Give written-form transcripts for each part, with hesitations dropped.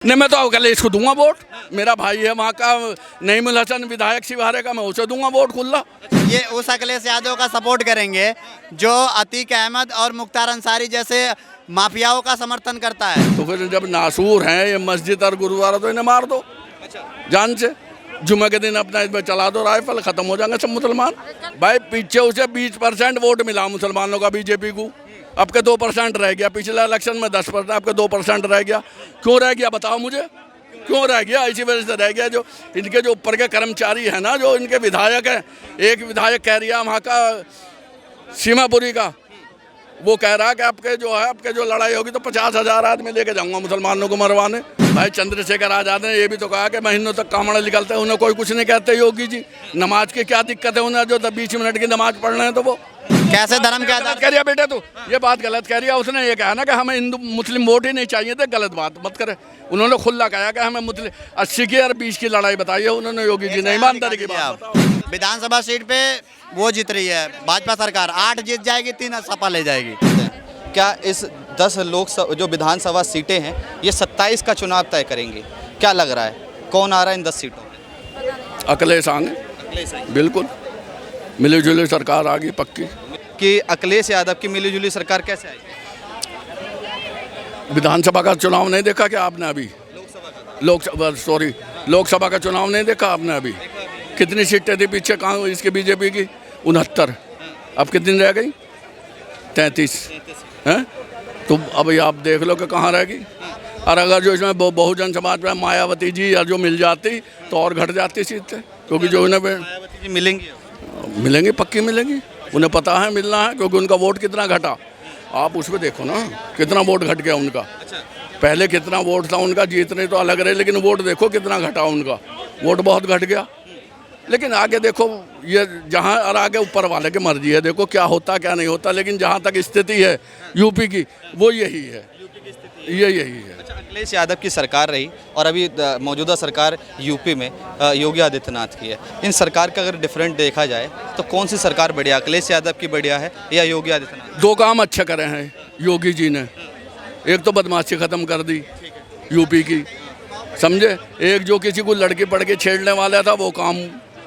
नहीं, मैं तो अखिलेश को दूंगा वोट। मेरा भाई है वहाँ का नईमुल हसन विधायक शिवहरे का, मैं उसे दूंगा वोट खुल्ला। ये उस अखिलेश यादव का सपोर्ट करेंगे जो अतीक अहमद और मुख्तार अंसारी जैसे माफियाओं का समर्थन करता है। तो फिर जब नासूर हैं ये मस्जिद और गुरुद्वारा तो इन्हें मार दो जान से। जुम्मे के दिन अपना इसमें चला दो राइफल, खत्म हो जाएंगे सब मुसलमान। भाई पीछे उसे 20% वोट मिला मुसलमानों का बीजेपी को, अब के 2% रह गया। पिछले इलेक्शन में 10%, अब के 2% रह गया। क्यों रह गया बताओ मुझे, क्यों रह गया? इसी वजह से रह गया जो इनके जो ऊपर के कर्मचारी हैं ना, जो इनके विधायक हैं। एक विधायक कह रही है वहाँ का सीमापुरी का, वो कह रहा है कि आपके जो है आपके जो लड़ाई होगी तो 50,000 आदमी लेके जाऊंगा मुसलमानों को मरवाने। भाई चंद्रशेखर आजाद ने ये भी तो कहा कि महीनों तक कामड़ा निकलते हैं, उन्हें कोई कुछ नहीं कहते। योगी जी नमाज की क्या दिक्कत है उन्हें, जो 20 मिनट की नमाज पढ़ रहे हैं तो वो कैसे धर्म के आधार कह रही है बेटे तू ये बात गलत कह रही है। उसने ये कहा ना कि हमें हिंदू मुस्लिम वोट ही नहीं चाहिए थे, गलत बात मत करे। उन्होंने खुला कहा कि हमें मुस्लिम 80 की और 20 की लड़ाई बताई है उन्होंने। योगी जी ने ईमानदारी की बात बताओ। विधानसभा सीट पे वो जीत रही है भाजपा सरकार, 8 जीत जाएगी, 3 सपा ले जाएगी। क्या इस 10 लोकसभा जो विधानसभा सीटें हैं ये 27 का चुनाव तय करेंगी? क्या लग रहा है कौन आ रहा है इन 10 सीटों में? अखिलेश आएंगे, बिल्कुल मिली जुली सरकार आ गई पक्की। कि अखिलेश यादव की मिलीजुली सरकार कैसे आएगी? विधानसभा का चुनाव नहीं देखा क्या आपने अभी? लोकसभा का चुनाव नहीं देखा आपने अभी? कितनी सीटें थी पीछे कहाँ इसके बीजेपी की? 69। अब कितनी रह गई? 33 हैं। तो अब आप देख लो कि कहाँ रहेगी। और अगर जो इसमें बहुजन समाज में मायावती जी या जो मिल जाती तो और घट जाती सीटें, क्योंकि जो इन्हें मायावती जी मिलेंगी, पक्की मिलेंगी। उन्हें पता है मिलना है, क्योंकि उनका वोट कितना घटा। आप उस पर देखो ना कितना वोट घट गया उनका। पहले कितना वोट था उनका, जीतने तो अलग रहे, लेकिन वोट देखो कितना घटा उनका। वोट बहुत घट गया। लेकिन आगे देखो ये जहाँ और आगे ऊपर वाले की मर्जी है, देखो क्या होता क्या नहीं होता। लेकिन जहाँ तक स्थिति है यूपी की वो यही है, यही है। अखिलेश यादव की सरकार रही और अभी मौजूदा सरकार यूपी में योगी आदित्यनाथ की है। इन सरकार का अगर डिफरेंट देखा जाए तो कौन सी सरकार बढ़िया, अखिलेश यादव की बढ़िया है या योगी आदित्यनाथ? 2 काम अच्छे करे हैं योगी जी ने। एक तो बदमाशी ख़त्म कर दी यूपी की, समझे। एक जो किसी को लड़की पढ़ के छेड़ने वाला था वो काम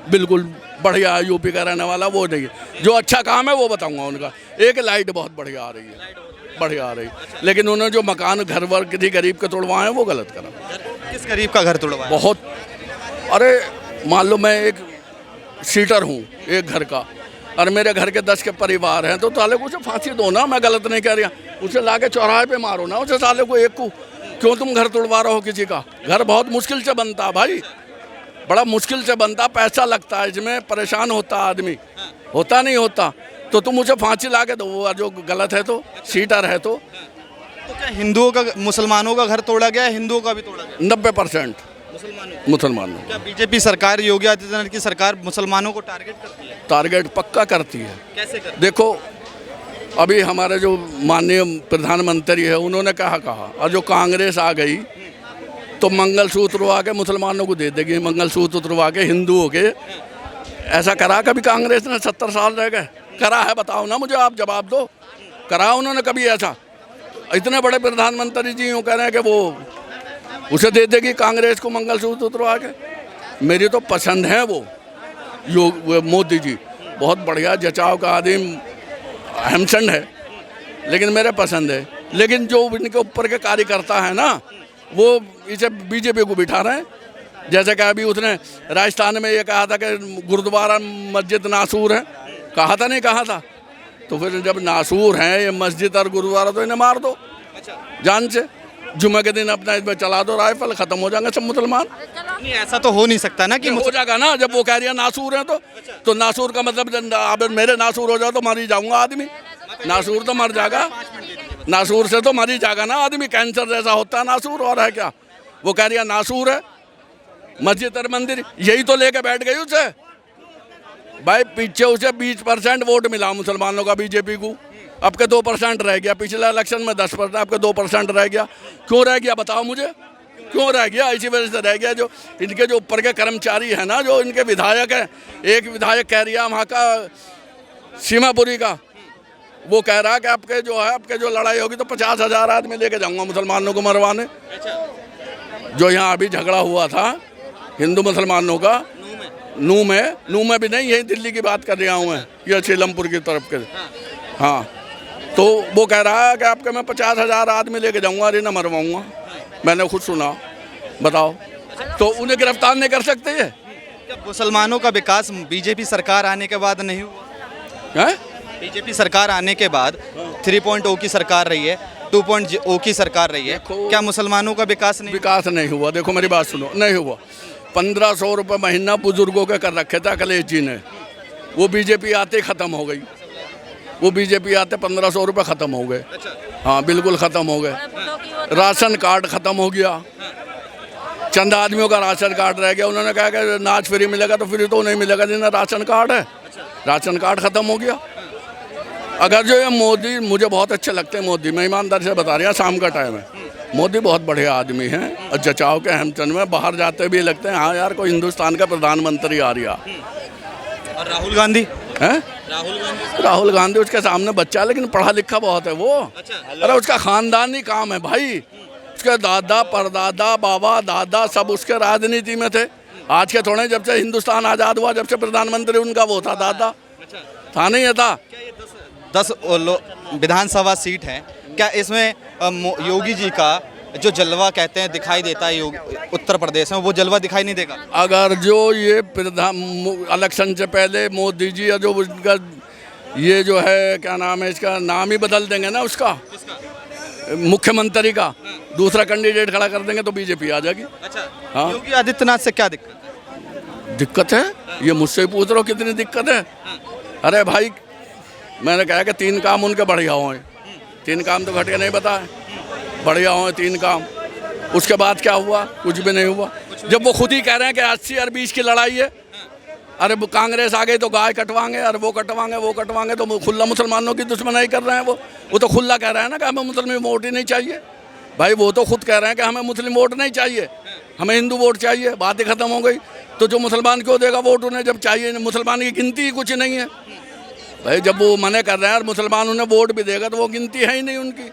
बिल्कुल बढ़िया है यूपी का रहने वाला, वो नहीं है। जो अच्छा काम है वो बताऊंगा उनका। एक लाइट बहुत बढ़िया आ रही है, बढ़िया आ रही। लेकिन उन्होंने जो मकान घर वर किसी गरीब के तोड़वाए हैं वो गलत करा। किस गरीब का घर तोड़वाया? बहुत। अरे मान लो मैं एक सीटर हूँ एक घर का, और मेरे घर के 10 के परिवार हैं, तो साले को उसे फांसी दो ना। मैं गलत नहीं कह रहा, उसे ला के चौराहे पे मारो ना उसे साले को, एक को। क्यों तुम घर तोड़वा रहे हो किसी का? घर बहुत मुश्किल से बनता है भाई, बड़ा मुश्किल से बनता, पैसा लगता है इसमें, परेशान होता आदमी, होता नहीं होता। तो तुम मुझे फांसी ला के दो, वो जो गलत है तो सीटर है तो क्या हिंदुओं का मुसलमानों का घर तोड़ा गया, हिंदुओं का भी तोड़ा गया? 90% मुसलमानों। क्या बीजेपी सरकार योगी आदित्यनाथ की सरकार मुसलमानों को टारगेट करती है? टारगेट पक्का करती है। कैसे करती है? देखो अभी हमारे जो माननीय प्रधानमंत्री है उन्होंने कहा, और जो कांग्रेस आ गई तो मंगलसूत्र उतरवा के मुसलमानों को दे देगी, मंगलसूत्र उतरवा के हिंदुओं के। ऐसा करा कभी कांग्रेस ने? 70 साल रह गए, करा है? बताओ ना मुझे, आप जवाब दो। करा उन्होंने कभी ऐसा? इतने बड़े प्रधानमंत्री जी यूँ कह रहे हैं कि वो उसे दे देगी कांग्रेस को मंगलसूत्र उतरवा के। मेरी तो पसंद है वो मोदी जी, बहुत बढ़िया जचाव का आदमी, हेमचंद है, लेकिन मेरे पसंद है। लेकिन जो इनके ऊपर के कार्यकर्ता है ना, वो इसे बीजेपी को बिठा रहे हैं। जैसे कि अभी उसने राजस्थान में ये कहा था कि गुरुद्वारा मस्जिद नासूर है, कहा था नहीं कहा था? तो फिर जब नासूर हैं ये मस्जिद और गुरुद्वारा तो इन्हें मार दो जान से। जुम्मे के दिन अपना इसमें चला दो राइफल, खत्म हो जाएंगे सब मुसलमान। नहीं, ऐसा तो हो नहीं सकता ना कि हो जाएगा ना। जब वो कह रही है नासूर है तो नासूर का मतलब अब मेरे नासूर हो जाओ तो मर ही जाऊंगा आदमी। नासूर तो मर जाएगा, नासूर से तो मर ही जाएगा ना आदमी। कैंसर जैसा होता है नासूर, और है क्या? वो कह रही है नासूर है मस्जिद और मंदिर, यही तो लेके बैठ गई उसे। भाई पीछे उसे 20% वोट मिला मुसलमानों का बीजेपी को, अब के 2% रह गया। पिछले इलेक्शन में 10%, अब के 2% रह गया। क्यों रह गया बताओ मुझे, क्यों रह गया? इसी वजह से रह गया जो इनके जो ऊपर के कर्मचारी हैं ना, जो इनके विधायक हैं। एक विधायक कह रही है वहाँ का सीमापुरी का, वो कह रहा है कि आपके जो लड़ाई होगी तो 50,000 आदमी लेके जाऊंगा मुसलमानों को मरवाने। जो यहाँ अभी झगड़ा हुआ था हिंदू मुसलमानों का नू में भी नहीं, यही दिल्ली की बात कर रहा हूँ मैं, ये सीलमपुर की तरफ के। हाँ, तो वो कह रहा है कि आपके मैं 50,000 आदमी लेके जाऊँगा, अरे ना मरवाऊँगा। मैंने खुद सुना, बताओ, तो उन्हें गिरफ्तार नहीं कर सकते ये? क्या मुसलमानों का विकास बीजेपी सरकार आने के बाद नहीं हुआ? हैं? बीजेपी सरकार आने के बाद 3.0 की सरकार रही है, 2.0 की सरकार रही है, क्या मुसलमानों का विकास नहीं? विकास नहीं हुआ। देखो मेरी बात सुनो, नहीं हुआ। 1500 रुपये महीना बुजुर्गों के कर रखे थे अखिलेश जी ने, वो बीजेपी आते ही ख़त्म हो गई। वो बीजेपी आते 1500 रुपये ख़त्म हो गए। हाँ, बिल्कुल ख़त्म हो गए। राशन कार्ड ख़त्म हो गया, चंद आदमियों का राशन कार्ड रह गया। उन्होंने कहा कि नाच फ्री मिलेगा, तो फ्री तो नहीं मिलेगा जिन्हें राशन कार्ड है। राशन कार्ड ख़त्म हो गया। अगर जो ये मोदी, मुझे बहुत अच्छे लगते हैं मोदी, मैं ईमानदारी से बता रहा हूँ, शाम का टाइम है, मोदी बहुत बढ़िया आदमी हैं और जचाव के हेमचंद में बाहर जाते भी लगते हैं हाँ यार कोई हिंदुस्तान का प्रधानमंत्री आ रहा। और राहुल गांधी हैं? राहुल गांधी उसके सामने बच्चा है, लेकिन पढ़ा लिखा बहुत है वो। अरे उसका खानदानी काम है भाई, उसके दादा परदादा बाबा दादा सब उसके राजनीति में थे। आज के थोड़े, जब से हिंदुस्तान आज़ाद हुआ, जब से प्रधानमंत्री उनका वो था, दादा था नहीं है था। 10 विधानसभा सीट हैं, क्या इसमें योगी जी का जो जलवा कहते हैं दिखाई देता है उत्तर प्रदेश में, वो जलवा दिखाई नहीं देगा? अगर जो ये इलेक्शन से पहले मोदी जी या जो उनका ये जो है क्या नाम है, इसका नाम ही बदल देंगे ना, उसका मुख्यमंत्री का दूसरा कैंडिडेट खड़ा कर देंगे तो बीजेपी आ जाएगी। अच्छा, हाँ। योगी आदित्यनाथ से क्या दिक्कत है? दिक्कत है, ये मुझसे पूछ रहे हो कितनी दिक्कत है। अरे भाई, मैंने कहा कि 3 काम उनके बढ़िया हुए, 3 काम तो घटिया नहीं बताए, बढ़िया हुए 3 काम। उसके बाद क्या हुआ? कुछ भी नहीं हुआ। जब वो खुद ही कह रहे हैं कि 80 और 20 की लड़ाई है, अरे वो कांग्रेस आ गई तो गाय कटवाएंगे, अरे वो कटवाएंगे, तो खुला मुसलमानों की दुश्मनाई कर रहे हैं। वो तो खुला कह रहा है ना कि हमें मुस्लिम वोट ही नहीं चाहिए। भाई वो तो खुद कह रहे हैं कि हमें मुस्लिम वोट नहीं चाहिए, हमें हिंदू वोट चाहिए। बात ही खत्म हो गई। तो जो मुसलमान क्यों देगा वोट उन्हें, जब चाहिए? मुसलमान की गिनती ही कुछ नहीं है भाई। जब वो मने कर रहे हैं और मुसलमान उन्हें वोट भी देगा तो वो गिनती है ही नहीं उनकी।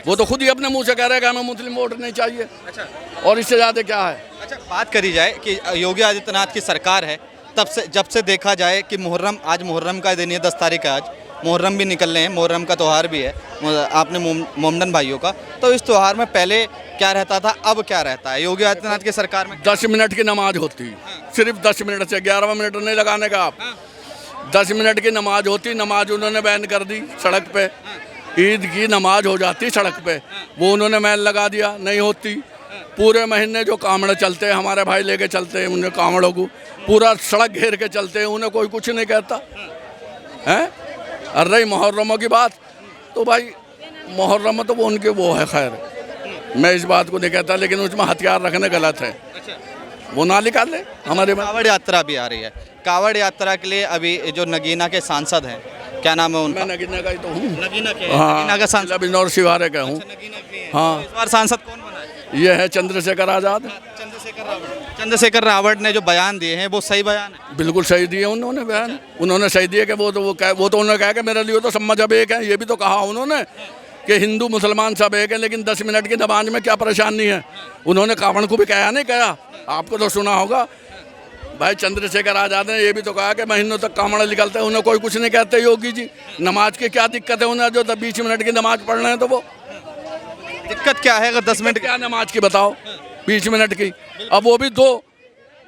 वो तो खुद ही अपने मुंह से कह रहे हैं कि हमें मुस्लिम वोट नहीं चाहिए। अच्छा, और इससे ज़्यादा क्या है? अच्छा, बात करी जाए कि योगी आदित्यनाथ की सरकार है, तब से जब से देखा जाए कि मुहर्रम, आज मुहर्रम का दिन है, 10 तारीख है, आज मुहर्रम भी निकल रहे हैं, मुहर्रम का त्यौहार भी है आपने मोमडन भाइयों का। तो इस त्यौहार में पहले क्या रहता था, अब क्या रहता है योगी आदित्यनाथ की सरकार में? 10 मिनट की नमाज होती, सिर्फ 10 मिनट से, 11वां मिनट नहीं लगाने का आप। 10 मिनट की नमाज होती, नमाज उन्होंने बैन कर दी सड़क पे। ईद की नमाज हो जाती सड़क पे, वो उन्होंने बैन लगा दिया, नहीं होती। पूरे महीने जो कांवड़ चलते हैं, हमारे भाई लेके चलते हैं उन्हें कांवड़ों को, पूरा सड़क घेर के चलते हैं, उन्हें कोई कुछ नहीं कहता है। और रही मुहर्रम की बात, तो भाई मुहर्रम तो वो उनके वो है, खैर मैं इस बात को नहीं कहता, लेकिन उसमें हथियार रखने गलत है, वो ना निकाल ले। हमारे कावड़ यात्रा भी आ रही है, कावड़ यात्रा के लिए अभी जो नगीना के सांसद हैं, क्या नाम है उनका? मैं नगीना का ही तो हूँ। नगीना के? हाँ, नगीना का सांसद बिजनौर शिवारे का हूँ। हाँ, इस बार सांसद कौन बना है? ये है चंद्रशेखर आज़ाद। चंद्रशेखर रावत ने जो बयान दिए हैं वो सही बयान है? बिल्कुल सही दिए उन्होंने बयान। उन्होंने सही दिए कि वो तो उन्होंने कहा कि मेरे लिए तो सब मजहब एक है। ये भी तो कहा उन्होंने कि हिंदू मुसलमान सब एक है, लेकिन 10 मिनट की नमाज में क्या परेशानी है। उन्होंने कावड़ को भी कहा नहीं, कहा आपको तो सुना होगा भाई। चंद्रशेखर आज़ाद ने ये भी तो कहा कि महीनों तक कावड़ निकलते हैं, उन्हें कोई कुछ नहीं कहते योगी जी। नमाज की क्या दिक्कत है उन्हें, जो 20 मिनट की नमाज पढ़ रहे हैं, तो वो दिक्कत क्या है? अगर 10 मिनट क्या नमाज की बताओ, 20 मिनट की। अब वो भी 2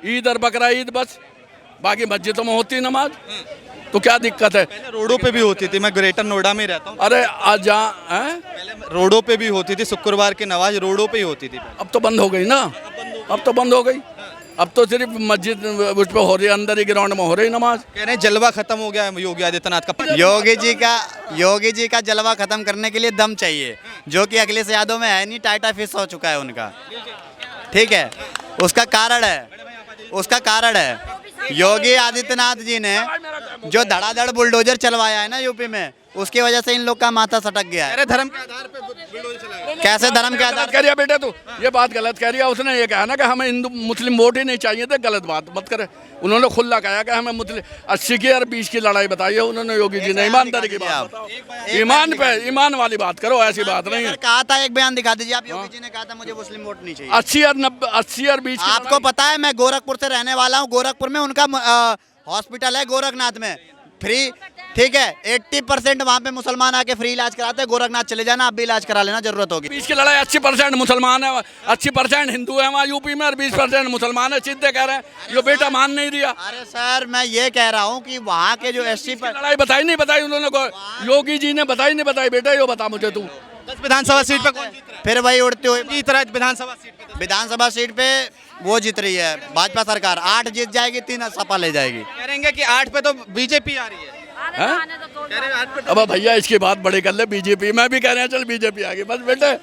ईद और बकरा ईद बस, बाकी मस्जिदों में होती नमाज, तो क्या दिक्कत है? पहले रोडों पे भी होती थी, मैं ग्रेटर नोएडा में रहता हूँ। अरे आज पहले रोडों पे भी होती थी, शुक्रवार की नमाज रोडों पे ही होती थी। अब तो बंद हो गई ना, अब तो बंद हो गई। अब तो सिर्फ मस्जिद उस पर हो रही है, अंदर ही ग्राउंड में हो रही नमाज। कह रहे हैं जलवा खत्म हो गया है योगी आदित्यनाथ का। योगी जी का जलवा खत्म करने के लिए दम चाहिए, जो कि अखिलेश यादव में है नहीं, टाइटा फिश हो चुका है उनका। ठीक है, उसका कारण है योगी आदित्यनाथ जी ने जो धड़ाधड़ बुलडोजर चलवाया है ना यूपी में, उसकी वजह से इन लोग का माथा सटक गया है। धर्म के आधार पे कैसे धर्म के आधार गलत कह रही है बेटा तू, ये बात गलत कह रही है। उसने ये कहा ना कि हमें हिंदू मुस्लिम वोट ही नहीं चाहिए थे, गलत बात मत करे। उन्होंने खुला कहा कि हमें मुस्लिम 80 की और 20 की लड़ाई बताई है उन्होंने योगी जी ने। ईमानदारी की बात बताओ, ईमान पे ईमान वाली बात करो, ऐसी बात नहीं है। कहा था, एक बयान दिखा दीजिए आप। योगी जी ने कहा था मुझे मुस्लिम वोट नहीं चाहिए। 80 और 90, 80 और 20 की आपको पता है मैं गोरखपुर से रहने वाला हूँ। गोरखपुर में उनका हॉस्पिटल है गोरखनाथ में, फ्री, ठीक है। 80% वहाँ पे मुसलमान आके फ्री इलाज कराते हैं। गोरखनाथ चले जाना, आप भी इलाज करा लेना, जरूरत होगी। 20 की लड़ाई 80% मुसलमान है, 80% हिंदू है वहाँ यूपी में, और 20% मुसलमान है। सीधे कह रहे हैं ये बेटा मान नहीं दिया। अरे सर मैं ये कह रहा हूँ कि वहाँ के जो 80% लड़ाई बताई नहीं बताई उन्होंने, योगी जी ने बताई नहीं बताई। बेटा ये बता मुझे तू, 10 विधानसभा सीट पे कौन जीत रहा है? फिर वही उड़ते हुए जीत रहा है विधानसभा सीट पे? विधानसभा सीट पे वो जीत रही है भाजपा सरकार। 8 जीत जाएगी, 3 सपा ले जाएगी। कह रहे हैं कि 8 पे तो बीजेपी आ रही है। हैं? कह रहे हैं 8 पे तो अब भैया इसकी बात बड़ी कर ले, बीजेपी मैं भी कह रहे हैं चल बीजेपी आ गई, बस बेटे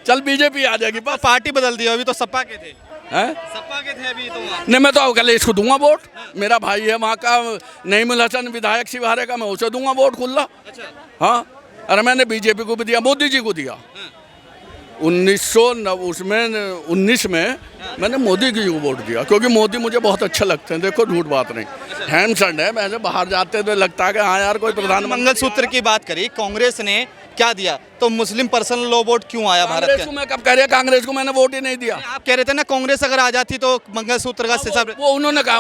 चल बीजेपी आ जाएगी बस। पार्टी बदल दी, अभी तो सपा के थे। हैं? सपा के थे अभी तो वहाँ। नहीं मैं तो कल इसको दूंगा वोट, मेरा भाई है वहाँ का नईमुल हसन विधायक शिवारे का, मैं उसे दूंगा वोट खुला। हाँ, अरे मैंने बीजेपी को भी दिया, मोदी जी को दिया। 1919 में मैंने मोदी जी को वोट दिया, क्योंकि मोदी मुझे बहुत अच्छा लगते हैं। देखो झूठ बात नहीं, हैंडसम है। मैंने बाहर जाते तो लगता है कि हाँ यार कोई प्रधानमंत्री। मंगलसूत्र की बात करी, कांग्रेस ने क्या दिया, तो मुस्लिम पर्सनल लॉ वोट क्यों आया भारत कांग्रेस के? को मैं कब कह रहा, कांग्रेस को मैंने वोट ही नहीं दिया। आप कह रहे थे ना कांग्रेस अगर आ जाती तो मंगलसूत्र का हिसाब। वो उन्होंने कहा,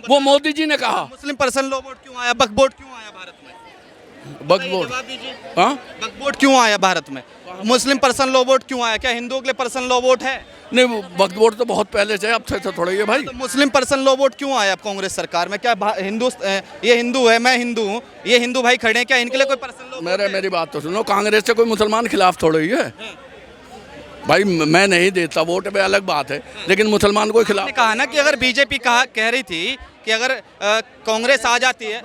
वो मोदी जी ने कहा। मुस्लिम पर्सनल लॉ वोट क्यों आया, वक्फ बोर्ड क्यों आया भारत में? वक्फ बोर्ड, जवाब दीजिए। हाँ वक्फ बोर्ड क्यों आया भारत में? मुस्लिम पर्सनल लॉ वोट क्यों आया? क्या हिंदुओं के लिए पर्सनल लॉ वोट है? नहीं, वक्फ बोर्ड तो बहुत पहले से, अब से थोड़ा ही है भाई। तो मुस्लिम पर्सनल लॉ वोट क्यों आया कांग्रेस सरकार में? क्या हिंदू, ये हिंदू है, मैं हिंदू हूँ, ये हिंदू भाई खड़े हैं, क्या इनके लिए कोई पर्सनल लॉ? मेरी बात तो सुनो, कांग्रेस से कोई मुसलमान खिलाफ थोड़ा ही है भाई। मैं नहीं देता वोट पे अलग बात है, लेकिन मुसलमान को खिलाफ। कहा ना कि अगर बीजेपी कह रही थी कि अगर कांग्रेस आ जाती है,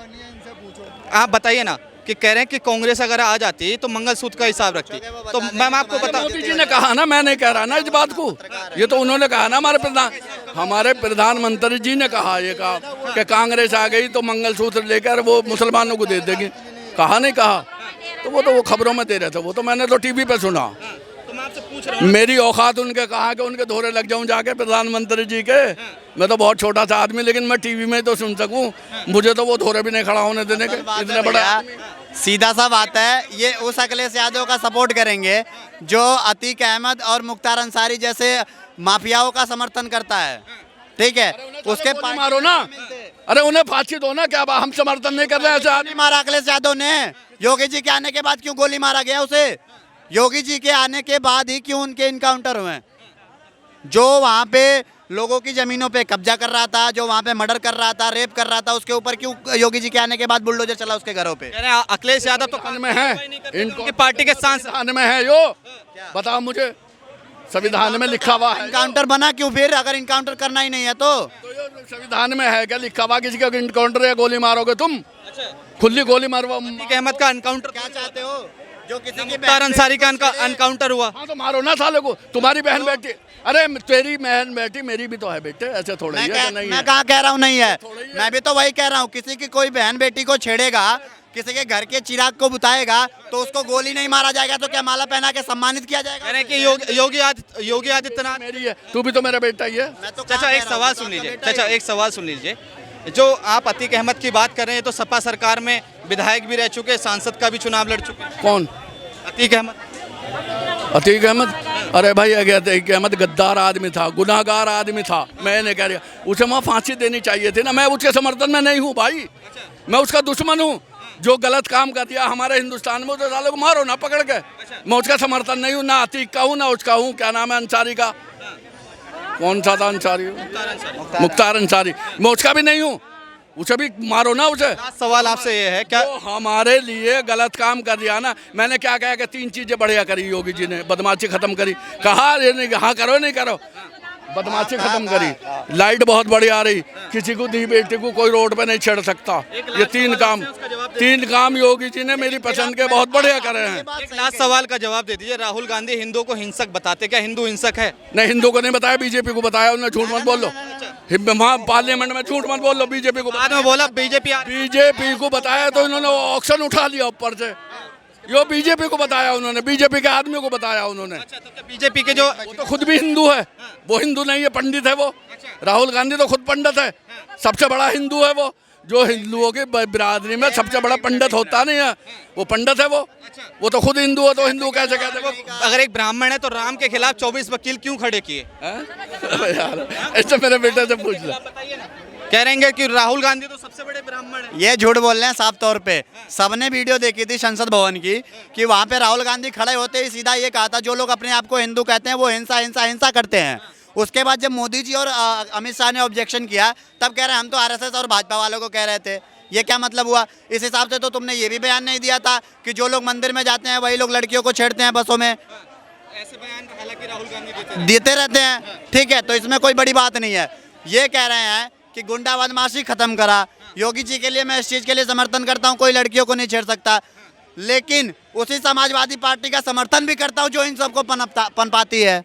आप बताइए ना, कि कह रहे हैं कि कांग्रेस अगर आ जाती तो मंगलसूत्र का हिसाब रखती। तो मैं आपको बता, मोदी जी ने कहा ना, मैं नहीं कह रहा ना इस बात को, ये तो उन्होंने कहा ना, हमारे प्रधानमंत्री जी ने कहा, ये कहा कि कांग्रेस आ गई तो मंगलसूत्र लेकर वो मुसलमानों को दे देगी। कहा नहीं कहा, तो वो खबरों में दे रहे थे, वो तो मैंने तो टीवी पे सुना। मेरी औकात उनके कहा कि उनके धोरे लग जाऊं जाके प्रधानमंत्री जी के। मैं तो बहुत छोटा सा आदमी, लेकिन मैं टीवी में तो सुन सकूं, मुझे तो वो धोरे भी नहीं खड़ा होने देने के, इतने बड़ा। सीधा सा बात है, ये उस अखिलेश यादव का सपोर्ट करेंगे जो अतीक अहमद और मुख्तार अंसारी जैसे माफियाओं का समर्थन करता है, ठीक है। उसके गोली मारो ना, अरे उन्हें फांसी दो ना, क्या हम समर्थन नहीं कर रहे हैं? ऐसे मारा अखिलेश यादव ने। योगी जी के आने के बाद क्यों गोली मारा गया उसे? योगी जी के आने के बाद ही क्यों उनके इनकाउंटर हुए? जो वहाँ पे लोगों की जमीनों पे कब्जा कर रहा था, जो वहाँ पे मर्डर कर रहा था, रेप कर रहा था, उसके ऊपर क्यों योगी जी के आने के बाद बुलडोजर चला उसके घरों पे? अखिलेश यादव तो में है, इनकी पार्टी के सांसद में है। यो बताओ मुझे, संविधान में लिखा हुआ है इनकाउंटर बना क्यों फिर, अगर इनकाउंटर करना ही नहीं है तो? संविधान में है क्या लिखा हुआ किसी का इनकाउंटर या गोली मारोगे तुम? खुली गोली मारो। अतीक अहमद का एनकाउंटर क्या चाहते हो? जो किसी की मुख्तार अंसारी का एनकाउंटर हुआ। हाँ तो मारो ना साले को, तुम्हारी बहन बेटी। अरे तेरी बहन बेटी मेरी भी तो है बेटे, ऐसे थोड़ा ही है। नहीं मैं कहाँ कह रहा हूँ नहीं है, मैं भी तो वही कह रहा हूँ। किसी की कोई बहन बेटी को छेड़ेगा, किसी के घर के चिराग को बुताएगा, तो उसको गोली नहीं मारा जाएगा, तो क्या माला पहना के सम्मानित किया जाएगा? कह रहे हैं कि योगी आदित्यनाथ मेरी है, तू भी तो मेरा बेटा ही है। चाचा एक सवाल सुन लीजिए, चाचा एक सवाल सुन लीजिए। जो आप अतीक अहमद की बात कर रहे हैं, तो सपा सरकार में विधायक भी रह चुके, सांसद का भी चुनाव लड़ चुके। कौन? अतीक अहमद। अतीक अहमद, अरे भाई अतीक अहमद गद्दार आदमी था, गुनाहगार आदमी था। मैं नहीं कह रहा, उसे वहाँ फांसी देनी चाहिए थी ना। मैं उसके समर्थन में नहीं हूँ भाई, मैं उसका दुश्मन हूँ। जो गलत काम कर दिया हमारे हिंदुस्तान में, उसे साले को मारो ना पकड़ के। मैं उसका समर्थन नहीं हूँ, ना अतीक का हूँ ना उसका हूँ। क्या नाम है अंसारी का? कौन सा था अंसारी? मुख्तार अंसारी। मैं उसका भी नहीं हूँ, उसे भी मारो ना उसे। सवाल आपसे ये है, क्या तो हमारे लिए गलत काम कर दिया ना। मैंने क्या कहा कि 3 चीजें बढ़िया करी योगी जी ने। बदमाशी खत्म करी, कहा ये नहीं, हाँ करो नहीं करो, बदमाशी खत्म करी। लाइट बहुत बढ़िया आ रही, किसी को दी बेटी को कोई रोड पे नहीं छेड़ सकता। ये 3 काम योगी जी ने मेरी पसंद के बहुत बढ़िया करे हैं। एक लास्ट सवाल का जवाब दे दीजिए। राहुल गांधी हिंदुओं को हिंसक बताते, क्या हिंदू हिंसक है? नहीं, हिंदू को नहीं बताया, बीजेपी को बताया उन्होंने। झूठ मत बोल लो, वहाँ पार्लियामेंट में झूठ मत बोल लो। बीजेपी को बाद में बोला बीजेपी को बताया तो इन्होंने ऑक्शन उठा लिया ऊपर से। यो बीजेपी को बताया उन्होंने, बीजेपी के आदमी को बताया उन्होंने। अच्छा, तो बीजेपी के जो वो तो खुद भी हिंदू है, वो हिंदू नहीं है, पंडित है वो। राहुल गांधी तो खुद पंडित है, सबसे बड़ा हिंदू है वो। जो हिंदुओं की बिरादरी में सबसे बड़ा पंडित होता नहीं है, वो पंडित है वो तो खुद हिंदू है, तो हिंदू कैसे कहते हैं? अगर एक ब्राह्मण है तो राम के खिलाफ 24 वकील क्यों खड़े किए? यार ऐसे मेरे बेटे से पूछ लो। कह रहे हैं कि राहुल गांधी तो सबसे बड़े ब्राह्मण है। ये झूठ बोल रहे हैं साफ तौर पे। सबने वीडियो देखी थी संसद भवन की कि वहाँ पे राहुल गांधी खड़े होते ही सीधा ये कहा था, जो लोग अपने आप को हिंदू कहते हैं वो हिंसा हिंसा हिंसा करते हैं। उसके बाद जब मोदी जी और अमित शाह ने ऑब्जेक्शन किया, तब कह रहे हैं हम तो आरएसएस और भाजपा वालों को कह रहे थे। ये क्या मतलब हुआ? इस हिसाब से तो तुमने ये भी बयान नहीं दिया था कि जो लोग मंदिर में जाते हैं वही लोग लड़कियों को छेड़ते हैं बसों में। ऐसे बयान हालांकि राहुल गांधी देते रहते हैं, ठीक है, तो इसमें कोई बड़ी बात नहीं है। ये कह रहे हैं कि गुंडा बदमाशी खत्म करा। योगी जी के लिए मैं इस चीज़ के लिए समर्थन करता हूँ, कोई लड़कियों को नहीं छेड़ सकता, लेकिन उसी समाजवादी पार्टी का समर्थन भी करता हूँ जो इन सबको पनपाती है।